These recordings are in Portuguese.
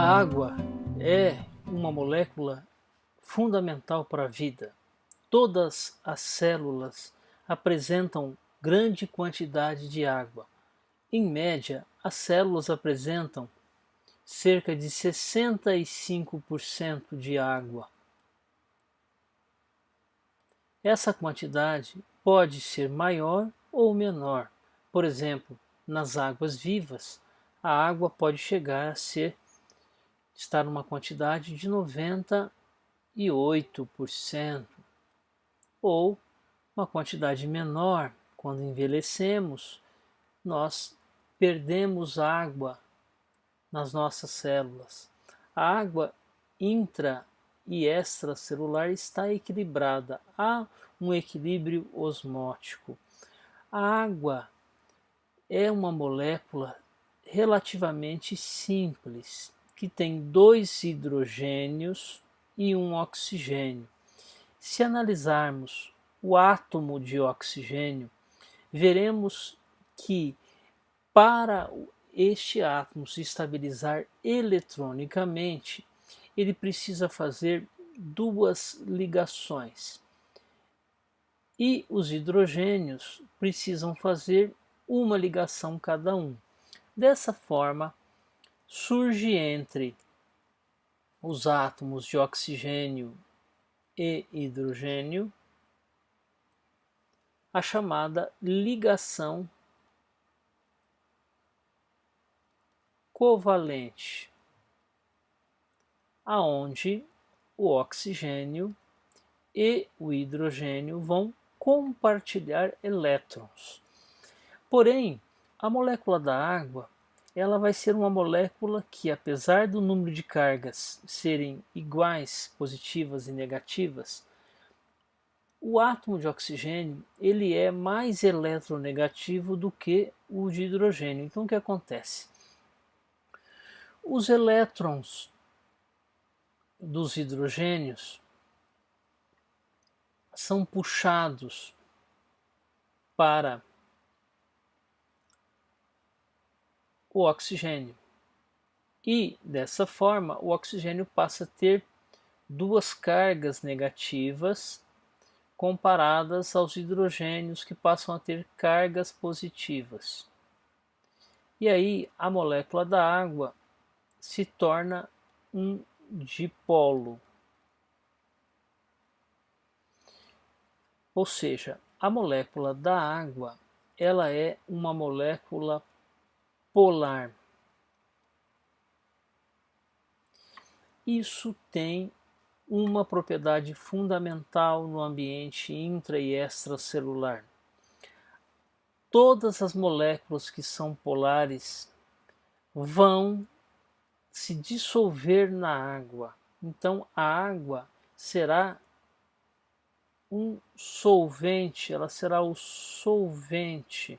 A água é uma molécula fundamental para a vida. Todas as células apresentam grande quantidade de água. Em média, as células apresentam cerca de 65% de água. Essa quantidade pode ser maior ou menor. Por exemplo, nas águas vivas, a água pode chegar a estar numa quantidade de 98%, ou uma quantidade menor. Quando envelhecemos, nós perdemos água nas nossas células. A água intra e extracelular está equilibrada, há um equilíbrio osmótico. A água é uma molécula relativamente simples, que tem 2 hidrogênios e um oxigênio. Se analisarmos o átomo de oxigênio, veremos que para este átomo se estabilizar eletronicamente, ele precisa fazer 2 ligações. E os hidrogênios precisam fazer uma ligação cada um. Dessa forma, surge entre os átomos de oxigênio e hidrogênio a chamada ligação covalente, aonde o oxigênio e o hidrogênio vão compartilhar elétrons. Porém, a molécula da água, ela vai ser uma molécula que, apesar do número de cargas serem iguais, positivas e negativas, o átomo de oxigênio ele é mais eletronegativo do que o de hidrogênio. Então, o que acontece? Os elétrons dos hidrogênios são puxados para o oxigênio. E, dessa forma, o oxigênio passa a ter 2 cargas negativas comparadas aos hidrogênios, que passam a ter cargas positivas. E aí a molécula da água se torna um dipolo. Ou seja, a molécula da água, ela é uma molécula polar. Isso tem uma propriedade fundamental no ambiente intra e extracelular. Todas as moléculas que são polares vão se dissolver na água. Então a água será um solvente, ela será o solvente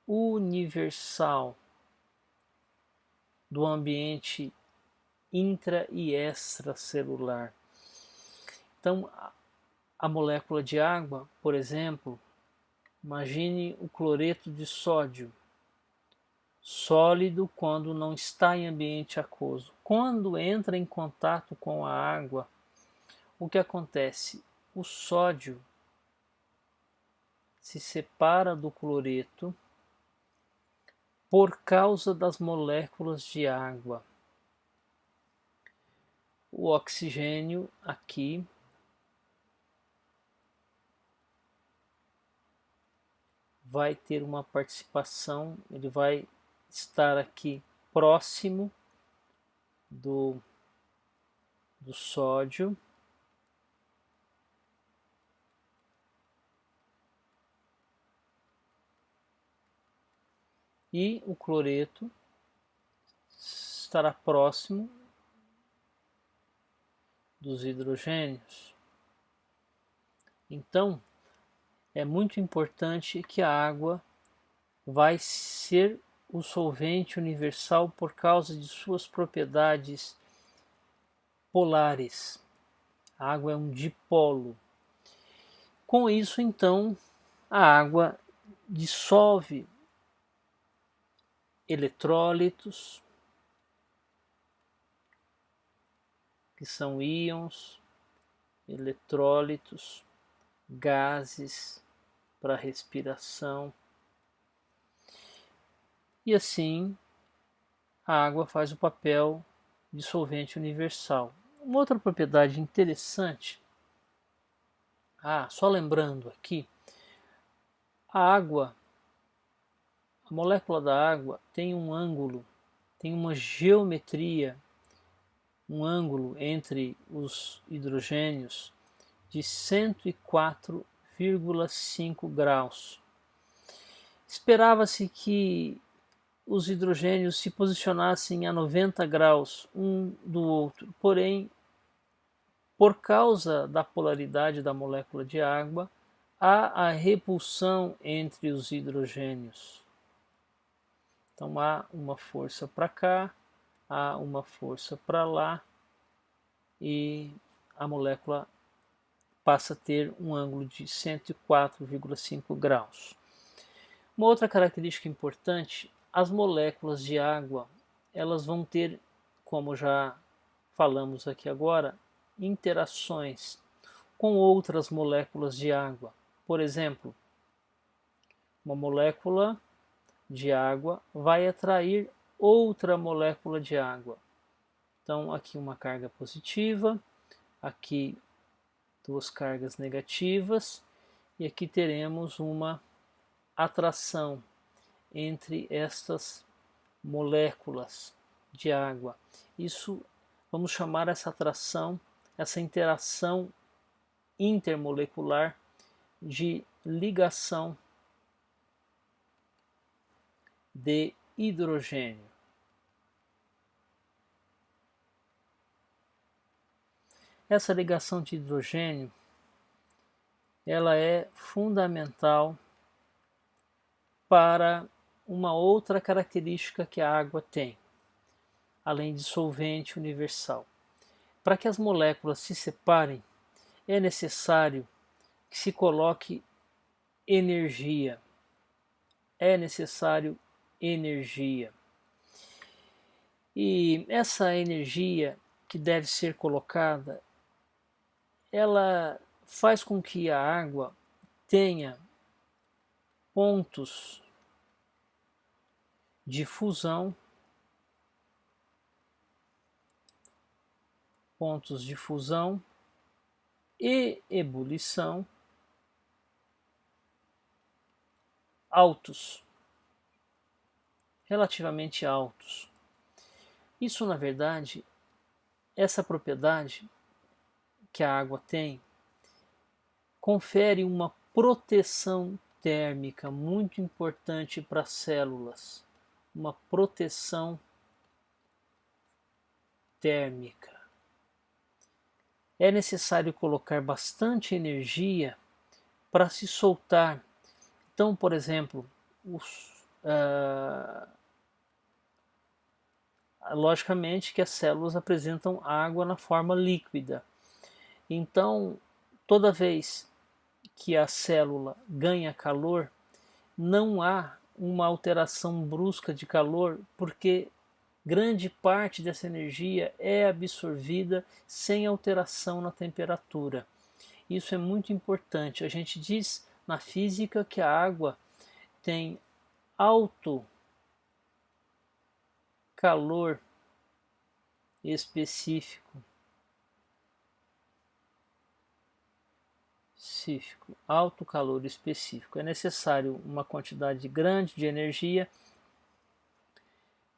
universal do ambiente intra e extracelular. Então, a molécula de água, por exemplo, imagine o cloreto de sódio, sólido quando não está em ambiente aquoso. Quando entra em contato com a água, o que acontece? O sódio se separa do cloreto por causa das moléculas de água. O oxigênio aqui vai ter uma participação, ele vai estar aqui próximo do sódio. E o cloreto estará próximo dos hidrogênios. Então, é muito importante que a água vai ser o solvente universal por causa de suas propriedades polares. A água é um dipolo. Com isso, então, a água dissolve eletrólitos, que são íons, eletrólitos, gases para respiração. E assim, a água faz o papel de solvente universal. Uma outra propriedade interessante, só lembrando aqui, a molécula da água tem um ângulo, tem uma geometria, um ângulo entre os hidrogênios de 104,5 graus. Esperava-se que os hidrogênios se posicionassem a 90 graus um do outro, porém, por causa da polaridade da molécula de água, há a repulsão entre os hidrogênios. Então há uma força para cá, há uma força para lá e a molécula passa a ter um ângulo de 104,5 graus. Uma outra característica importante, as moléculas de água, elas vão ter, como já falamos aqui agora, interações com outras moléculas de água. Por exemplo, uma molécula de água vai atrair outra molécula de água. Então, aqui uma carga positiva, aqui duas cargas negativas, e aqui teremos uma atração entre estas moléculas de água. Isso, vamos chamar essa atração, essa interação intermolecular de ligação de hidrogênio. Essa ligação de hidrogênio, ela é fundamental para uma outra característica que a água tem, além de solvente universal. Para que as moléculas se separem, é necessário que se coloque energia. É necessário energia. E essa energia que deve ser colocada, ela faz com que a água tenha pontos de fusão, e ebulição altos, relativamente altos. Isso, na verdade, essa propriedade que a água tem, confere uma proteção térmica muito importante para as células, uma proteção térmica. É necessário colocar bastante energia para se soltar. Então, por exemplo, logicamente que as células apresentam água na forma líquida. Então, toda vez que a célula ganha calor, não há uma alteração brusca de calor, porque grande parte dessa energia é absorvida sem alteração na temperatura. Isso é muito importante. A gente diz na física que a água tem alto calor específico, alto calor específico. É necessário uma quantidade grande de energia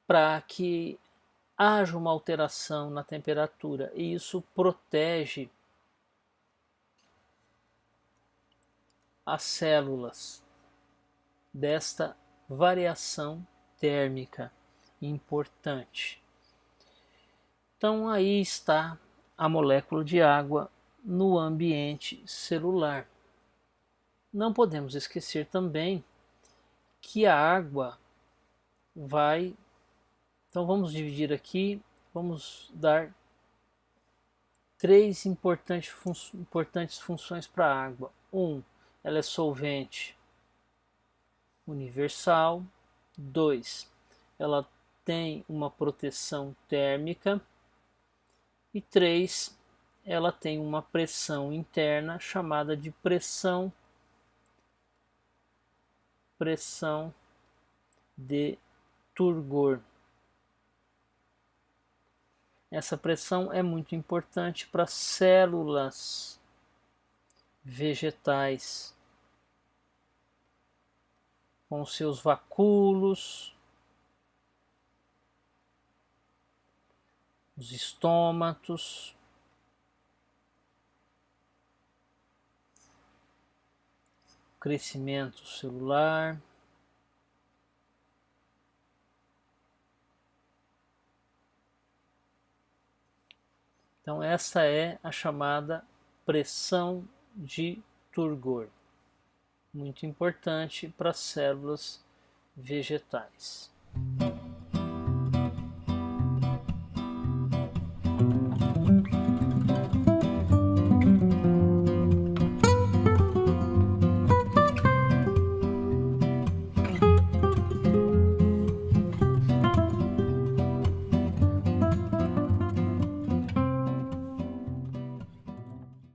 para que haja uma alteração na temperatura, e isso protege as células desta variação térmica importante. Então aí está a molécula de água no ambiente celular. Não podemos esquecer também que a água vai... Então vamos dividir aqui, vamos dar três importantes funções para a água. Ela é solvente universal. 2, ela tem uma proteção térmica. E 3, ela tem uma pressão interna chamada de pressão de turgor. Essa pressão é muito importante para células vegetais, com seus vacúolos, os estômatos, crescimento celular. Então essa é a chamada pressão de turgor, muito importante para células vegetais.